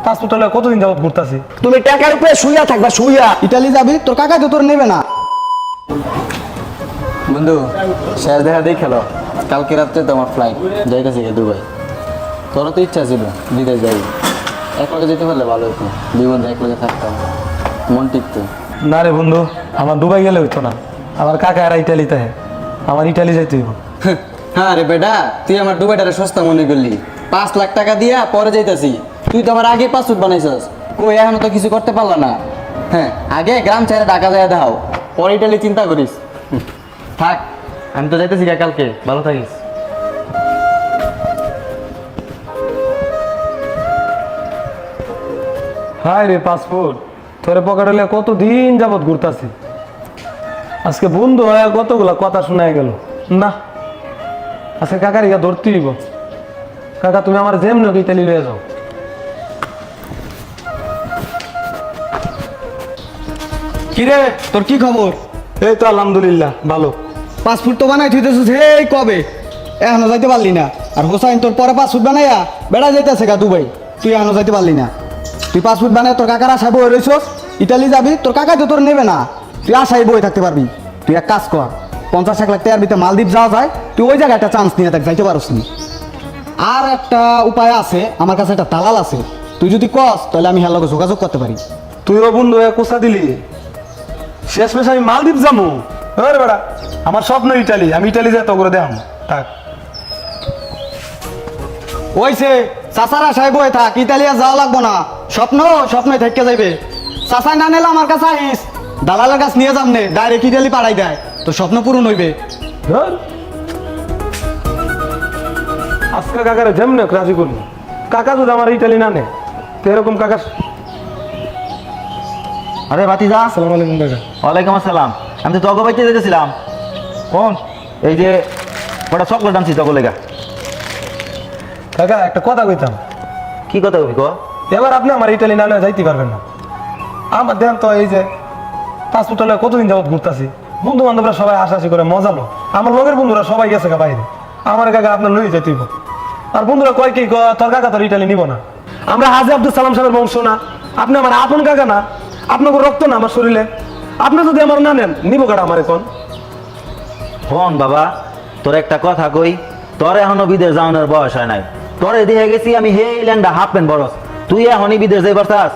Passport হলে কতদিন যাবত ঘুরতাছি। তুমি টাকার উপরে শুইয়া থাকবা, শুইয়া। ইতালি যাবি, তোর কাকা তো তোর নেবে না। বন্ধু শেষ দেখা দিয়ে খেলো, কালকে রাত্রে তো আমার ফ্লাইট যাইতেছে দুবাই। তোরও তো ইচ্ছা ছিল বিদেশ যাই, একলগে যেতে পারলে ভালো হতো, দুই বন্ধু একলগে থাকতাম, মন টিকতো। না রে বন্ধু, আমার দুবাই গেলে হইতো না, আমার কাকা এরা ইটালিতে, আমার ইটালি যাইতে হইব। হ্যাঁ রে বেটা, তুই আমার দুবাইটারে সস্তা মনে করলি, 5 লাখ টাকা দিয়া পরে যাইতাছি। তুই তো আমার আগে পাসপোর্ট বানাইছস, কই এখনো তো কিছু করতে পারলা না। হ্যাঁ, আগে গ্রাম ছেড়ে ঢাকা যায় দাও, পরে ইটালি চিন্তা করিস। থাক, আমি তো যাইতেছি কালকে, ভালো থাকিস। হাই রে পাসপোর্ট, তোরে পকেটে কতদিন যাবত ঘুরতাছি, আজকে বন্ধু হয়ে কতগুলা কথা শোনায় গেল না। আজকে কাকার ইয়া ধরতে হইব। কাকা তুমি আমার যেমন ইতালি লয়ে যাও। কিরে, তোর কি খবর? এই তো আলহামদুলিল্লাহ ভালো। পাসপোর্ট তো বানাই থইতেছিস হেই কবে, এখনো যাইতে পারলি না। আর হোসাইন তোর পরে পাসপোর্ট বানাইয়া বেড়া যাইতেছে গা দুবাই, তুই এখনো যাইতে পারলি না। তুই পাসপোর্ট বানাই তোর কাকার আশায় বই রইছস, ইতালি যাবি, তোর কাকা তো তোর নেবে না। তুই আশায় বই থাকতে পারবি। তুই এক কাজ কর, 50 লাখ টাকার ভিতরে মালদ্বীপ যাওয়া যায়, তুই ওই জায়গায় একটা চান্স নিয়ে থাক, যাইতে পারস নি। আর একটা উপায় আছে, আমার কাছে একটা দালাল আছে, তুই যদি কস তাহলে আমি হ্যাঁ লগে যোগাযোগ করতে পারি। তুইও বন্ধু হয়ে কোসা দিলি, শেষ মেশ আমি মালদ্বীপ যাবো। এবার বেড়া, আমার স্বপ্ন ইটালি, আমি ইটালি যাই তো করে দেখাম। থাক ওইছে চাচার আশায় বই থাক, ইতালিয়া যাওয়া লাগবো না। স্বপ্ন স্বপ্নই থেকে যাইবে। চাচাই না নিলে আমার কাছে আইস, দালালের কাছে নিয়ে যাম নে, ডাইরেক্ট ইতালি পাঠাই দেয়, তো স্বপ্ন পূরণ হইবে। ধর। আজকে কাকারে যেমনে রাজি করবো, কাকা যদি আমার ইটালি না নে, তো এরকম কাকা। আরে বাতিজা, আসসালামু আলাইকুম কাকা। ওয়ালাইকুম আসসালাম। আমি তো তগো বাইতে যেতেছিলাম। কোন এই যে বড় চকলেট আনছি তগো লেগা। কাকা একটা কথা কইতাম। কি কথা কবি কো? এবার আপনি আমার ইটালি না নিয়ে যাইতে পারবেন না। আমার দেন তো এই যে পাসপোর্ট হলে কতদিন যাবত ঘুরতাছি, বন্ধু বান্ধবরা সবাই আশাআশি করে মজা লো, আমার লগের বন্ধুরা সবাই গেছে গা বাইরে, আমার কাকা আপনার লই যাইতে হইব। আর বন্ধুরা কয় কি তোর কাকা তোর ইটালি নিব না। আমরা হাজি আব্দুল সালাম সাহেবের বংশ না, আপনি আমার আপন কাকা না, আপনাকে রক্ত না আমার শরীরে, আপনি যদি আমার না নেন নিব কাটা আমার এখন। হন বাবা, তোর একটা কথা কই, তোর এখনো বিদেশ যাওয়ানোর বয়স হয় নাই। তোরে দিয়ে গেছি আমি হেইল্যান্ডা হাফ প্যান্ট বরস, তুই এখনই বিদেশ যাইবার চাস?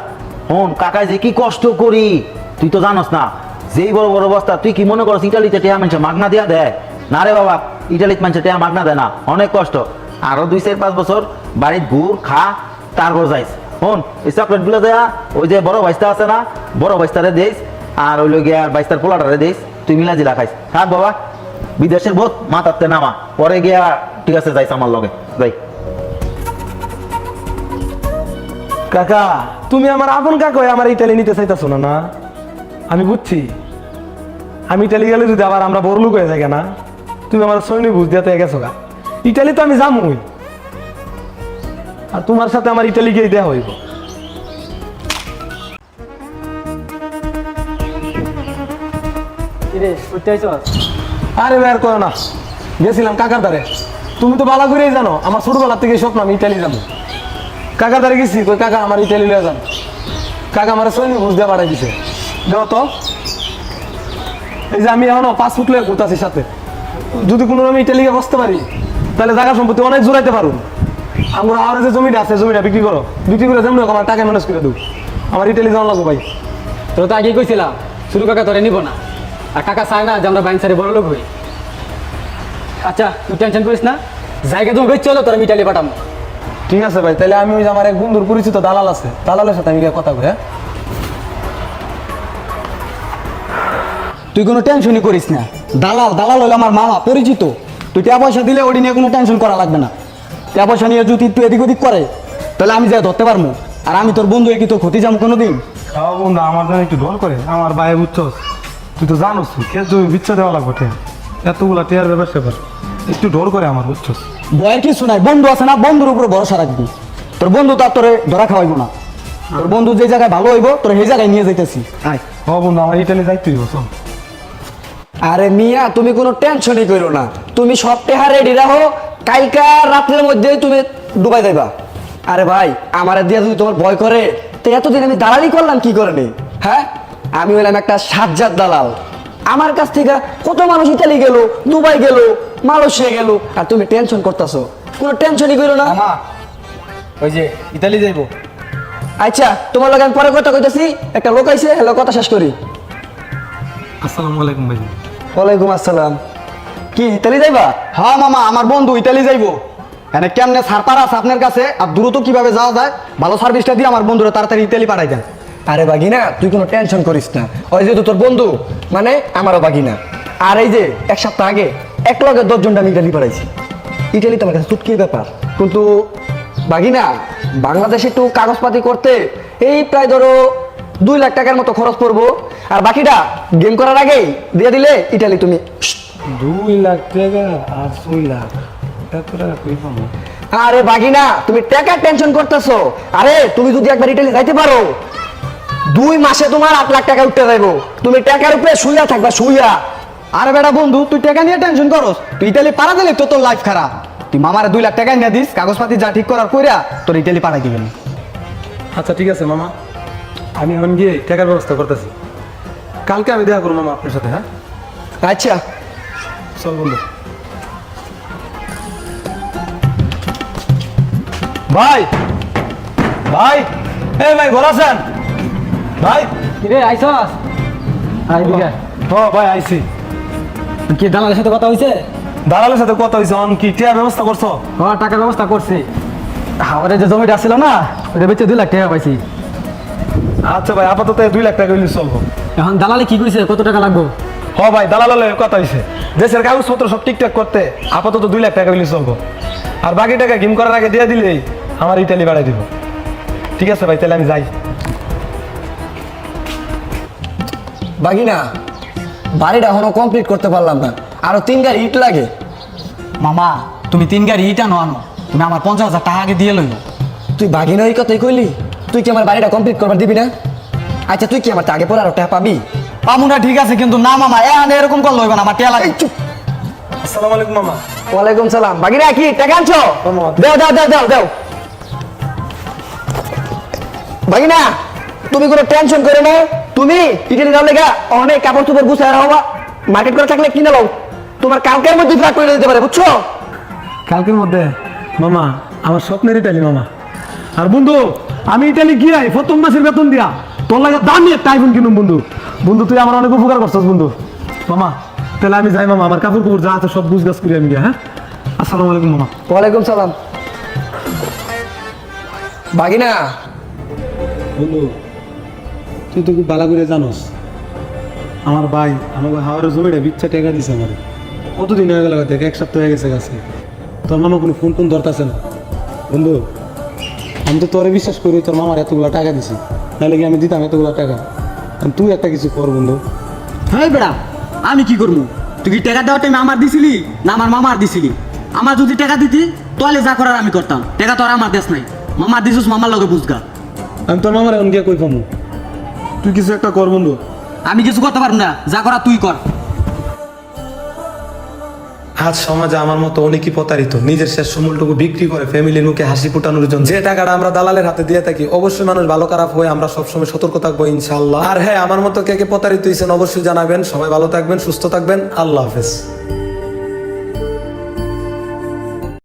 হন কাকায় যে কি কষ্ট করি তুই তো জানস না। যেই বড় বড় অবস্থা, তুই কি মনে করস ইটালিতে টেয়া মানুষ মাগনা দিয়া দেয়? না রে বাবা, ইটালিতে মানুষ টেয়া মাগনা দেয় না, অনেক কষ্ট। আরো 2-4-5 বছর বাড়ির ঘুর খা, তারপর যাইস। হন এই চকলেট গুলো দেয়া, ওই যে বড় বাইস্তা আছে না, বড় বাইস্তারে দিস, আর ওই লোক আর বাইস্তার পোলাটারে দিস, তুই মিলা জিলা খাইস। থাক বাবা, বিদেশের বোধ মাথাতে নামা, পরে গিয়া ঠিক আছে যাইস আমার লগে যাই। কাকা তুমি আমার আপন কাকা হয়ে আমার ইটালি নিতে চাইতেছো না? না আমি বুঝছি, আমি ইটালি গেলে যদি আবার আমরা বড় লোক হয়ে যাই না, তুমি আমার সৈন্য বুঝ দিতে গেছো গা। ইটালি তো আমি যামই, আর তোমার সাথে আমার ইটালি গিয়ে দেওয়া হইব। আরে বের করো না, গেছিলাম কাকার দ্বারে। তুমি তো ভালো করেই জানো আমার ছোটবেলার থেকে স্বপ্ন আমি ইটালি যাবো। কাকার দ্বারে গেছি, কই কাকা আমার ইটালি লয়ে যান। কাকা আমার সৈন্য বুঝ দিয়ে পাঠাই দিছে। দেখো তো এই যে আমি এখনো পাসপোর্ট লয়ে ঘুরতাছি সাথে, যদি কোনো আমি ইটালিকে বসতে পারি তাহলে জায়গা সম্পত্তি অনেক জোরাইতে পারবো। আমার আর যে জমিটা আছে, জমিটা বিক্রি করো, বিক্রি করে যেমন আমার টাকা ম্যানেজ করে দেবো। আমার ইটালি যাওয়া লাগবো ভাই। তোর তো আগেই কইছিলাম শুরু কাকা তোরে নিব না, আর কাকা চায় না যে আমরা বাইন সারি বড় লোক হই। আচ্ছা তুই টেনশন করিস না, জায়গা তুমি বেচ চলো তোর আমি ইটালি পাঠাবো। ঠিক আছে ভাই, তাহলে আমি ওই যে আমার এক বন্ধুর পরিচিত দালাল আছে, দালালের সাথে আমি গিয়ে কথা কই। হ্যাঁ তুই কোনো টেনশনই করিস না, দালাল দালাল হলো আমার মামা পরিচিত। তুই টাকা পয়সা দিলে ওটি নিয়ে কোনো টেনশন করা লাগবে না। টাকা পয়সা নিয়ে যদি তুই এদিক ওদিক করে তাহলে আমি যাই ধরতে পারবো। আর আমি তোর বন্ধু, কি তোর ক্ষতি যাবো কোনোদিন? খাওয়া বন্ধু আমার জন্য একটু ঢোল করে, আমার ভাই বুঝছস, তুই তো জানোস খেত জমি বিচ্ছা দেওয়া লাগবে, টেয়া এতগুলা টেয়ার ব্যবসা কর, একটু ঢোল করে আমার, বুঝছস। ভয়ের কিছু নাই, বন্ধু আছে না, বন্ধুর উপরে ভরসা রাখবি। তোর বন্ধু তো আর তোরে ধরা খাওয়াইবো না। তোর বন্ধু যে জায়গায় ভালো হইব তোর সেই জায়গায় নিয়ে যাইতেছি। আয় হ বন্ধু, আমার ইটালি যাইতে হইব, চল। আরে মিয়া তুমি কোনো টেনশনই করো না, তুমি সব টেহা রেডি রাখো, কালকা রাত্রের মধ্যে তুমি দুবাই যাইবা। আরে ভাই আমার দিয়ে যদি তোমার ভয় করে তো এতদিন আমি দালালি করলাম কি করে নে? হ্যাঁ, আমি হলাম একটা সাজ্জাদ দালাল। আমার কাছ থেকে কত মানুষ ইতালি গেল, দুবাই গেল, মালয়েশিয়া গেল, আর তুমি টেনশন করতেছো। কোনো টেনশনই করো না। ওই যে ইতালি যাইবো। আচ্ছা, তোমার লগে আমি পরে কথা কইতাছি, একটা লোক আইছে, হ্যালো কথা শেষ করি। আসসালামু আলাইকুম ভাই। ওয়ালাইকুম আসসালাম। কি ইতালি যাইবা? হ্যাঁ মামা, আমার বন্ধু ইতালি যাইবো। এনে কেমনে সারপার আছে আপনার কাছে, আর দ্রুত কিভাবে যাওয়া যায় ভালো সার্ভিসটা দিয়ে আমার বন্ধুরা তাড়াতাড়ি ইতালি পাঠাই দেন। আরে বাগিনা, তুই কোনো টেনশন করিস না। ওই যেহেতু তোর বন্ধু, মানে আমারও বাগিনা। আর এই যে এক সপ্তাহ আগে এক লগে 10 জনটা আমি ইতালি পাঠাইছি। ইতালি তোমার কাছে চুটকির ব্যাপার, কিন্তু বাগিনা বাংলাদেশে একটু কাগজপাতি করতে এই প্রায় ধরো 2 লাখ টাকার মতো খরচ পড়বো। আর বাকিটা গেম করার আগেই দিয়ে দিলে ইতালি তুমি। 2 লাখ টাকা আর 6 লাখ এত টাকা কই পাবো? আরে বাগিনা, তুমি টাকার টেনশন করতেছো। আরে তুমি যদি একবার ইটালি যাইতে পারো, 2 মাসে তোমার 8 লাখ টাকা উঠতে যাইবো। তুমি টাকার উপরে শুইয়া থাকবা, শুইয়া। আরে বেটা বন্ধু, তুই টাকা নিয়ে টেনশন করস? তুই ইটালি পাড়া দিলে তো তোর লাইফ খারাপ। তুই মামারে 2 লাখ টাকা নিয়ে দিস, কাগজপাতি যা ঠিক করার কইরা তোর ইটালি পাঠাই দিবেন। আচ্ছা ঠিক আছে মামা, আমি এখন গিয়ে টাকার ব্যবস্থা করতেছি। কালকে আমি দেখা করবো মামা আপনার সাথে। হ্যাঁ আচ্ছা চল বন্ধু। ভাই ভাই, এই ভাই ভালো আছেন ভাই? কিরে আইসস? আইদিকে ও ভাই আইছি। কি দালালের সাথে কথা হইছে? দালালের সাথে কথা হয়েছে, অন কি টিয়ার ব্যবস্থা করছো? হ্যাঁ, টাকার ব্যবস্থা করছি। আমাদের যে জমিটা ছিল না, ওটা বেচে 2 লাখ টাকা পাইছি। আচ্ছা ভাই, আপাতত 2 লাখ টাকা হইলে চলবো। এখন দালালে কি কইছে, কত টাকা লাগবে? হ ভাই, দালালের কথা হয়েছে, দেশের কাগজপত্র সব ঠিকঠাক করতে আপাতত 2 লাখ টাকা হইলে চলবো। আর বাকি টাকা গেম করার আগে দিয়ে দিলেই আমার ইটালি বাড়াই দিব। ঠিক আছে ভাই, তাহলে আমি যাই। বাগিনা, বাড়িটা এখনো কমপ্লিট করতে পারলাম না, আরো 3 গাড়ি ইট লাগে। মামা, তুমি 3 গাড়ি ইটা আনো, তুমি আমার 50,000 টাকা আগে দিয়ে লইব। তুই বাগিনা ওই কথাই কইলি? তুই কি আমার বাড়িটা কমপ্লিট করবার দিবি না? আচ্ছা, তুই কি আমার আগে পরে আরো টাকা পাবি? পামুনা ঠিক আছে, কিন্তু না মামা, এরকম করলে হইবে না, আমার টেয়া লাগে। আসসালামু আলাইকুম মামা। ওয়ালাইকুম সালাম। বাগিনা কি টাকা আনছো? দাও দাও দাও দাও দাও। বাগিনা, তুমি কোনো টেনশন করো না। তুমি ইটালি যাও লেগা অনেক কাপড় চোপড় গুছায় রাখবা, মার্কেট করে থাকলে কিনে নাও। তোমার কালকের মধ্যে ফ্ল্যাট করে দিতে পারে, বুঝছো? কালকের মধ্যে? মামা, আমার স্বপ্নের ইটালি মামা। আর বন্ধু, আমি ইটালি গিয়াই প্রথম মাসের বেতন দিয়া তোর লাগে দামি একটা আইফোন কিনুম বন্ধু। বন্ধু, তুই আমার অনেক উপকার করছিস বন্ধু। মামা, তাহলে আমি যাই মামা, আমার কাপড় কুপড় যা আছে সব গুছগাছ করি আমি গিয়া। হ্যাঁ, আসসালামু আলাইকুম মামা। ওয়ালাইকুম সালাম। বাগিনা, বন্ধু, তুই তো খুব ভালো করে জানোস আমার ভাই হাওয়ারের জমিটা বিচ্ছা টাকা দিছে আমার। কতদিন হয়ে গেল দেখ, 1 সপ্তাহ হয়ে গেছে গাছে। তোর মামা কোনো ফোন টোন ধরতেছে না। বন্ধু, আমি তো তোরে বিশ্বাস করি, তোর মামার এতগুলো টাকা দিছি, নাহলে কি আমি দিতাম এতগুলো টাকা? তুই একটা কিছু কর বন্ধু। হ্যাঁ বেড়া, আমি কি করবো? তুই কি টাকা দেওয়ার টাইমে আমার দিছিলি না আমার মামার দিছিলি? আমার যদি টাকা দিতি তাহলে যা করার আমি করতাম। টাকা তো আর আমার দেশ নাই, মামার দিছিস, মামার লগে বুঝগা। আমি তোর মামার এখন গিয়ে কই পাবো? তুই কিছু একটা কর বন্ধু। আমি কিছু করতে পারবো না, যা করা তুই কর। আজ সমাজে আমার মতো অনেকই প্রতারিত, নিজের শেষ সময়টুকু বিক্রি করে ফ্যামিলির মুখে হাসি ফোটানোর জন্য। যে টাকাটা আমরা দালালের হাতে দিয়ে থাকি, অবশ্যই মানুষ ভালো খারাপ হয়ে আমরা সবসময় সতর্ক থাকবো ইনশাআল্লাহ। আর হ্যাঁ, আমার মতো কে কে প্রতারিত হয়েছেন অবশ্যই জানাবেন। সবাই ভালো থাকবেন, সুস্থ থাকবেন। আল্লাহ হাফেজ।